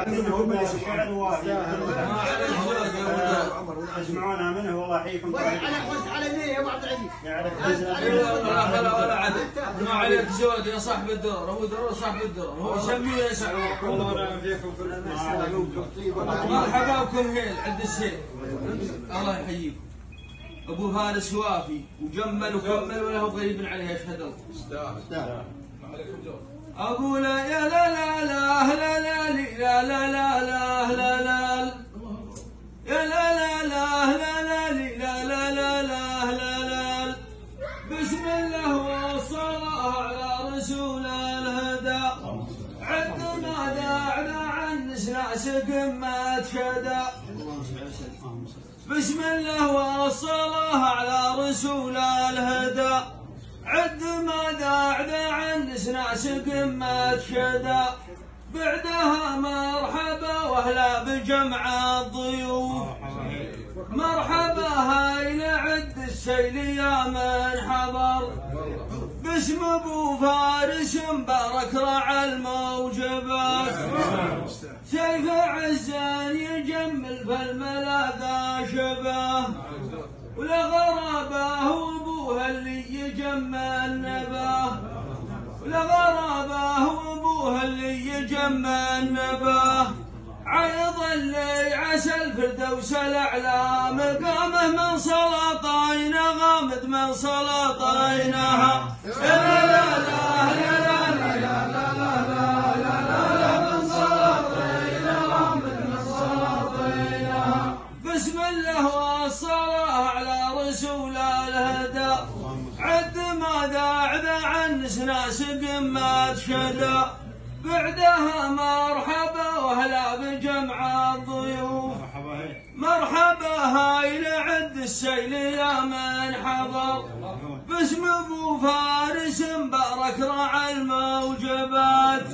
شعر واحد تسمعونها منه والله يحييكم. على مين يا ابو عبد العزيز؟ ولا عدد ما عليك زود يا صاحب الدور، هو درور صاحب الدور، هو شمي يا سعود. والله انا فيكم مرحبا بكم هيل عند الشيخ، الله يحييكم. ابو فارس وافي وجمل وكمل ولا هو غريب عليه، يشهد الله. أقول يا لا لا لا لا لا لا لا لا لا لا يا لا لا لا لا لا لا لا لا لا لا بسم الله والصلاة على رسول الهدى عد ما داعنا عن ناس قمة شدا. بسم الله والصلاة على رسول الهدى عد ما داعنا عن ناس قمة شدا. بعدها مرحبا واهلا بجمع الضيوف، مرحبا هاي نعد السيل يا من حضر. باسم ابو فارس مبارك رعى الموجبات، سيف عزان يجمل فالملاذا شبه، ولا غرابه وابوها اللي يجمل نباه، ولا غرابه وابوها اللي يجمل نباه. عيض اللي عسى الفردوس الاعلى مقامه من سلاطين غامد من سلاطينها. لا لا لا لا لا لا لا لا من سلاطين غامد من سلاطينها. بسم الله والصلاة على رسول الهدى عد ما داعنا عن ناس قمة شدا. بعدها مرحبا واهلا بجمع الضيوف، مرحبا هاي نعد السيل يا من حضر. باسم ابو فارس مبارك رعى الموجبات،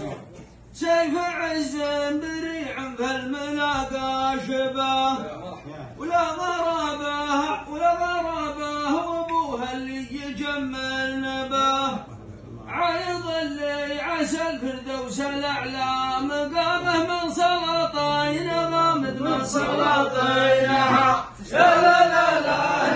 سيف عز بريع في الملاقى شبه، ولا غرابه وابوها اللي يجمل نباه. عيض اللي عسى الفردوس الاعلى مقامه من سلاطين غامد من سلاطينها. لا لا لا لا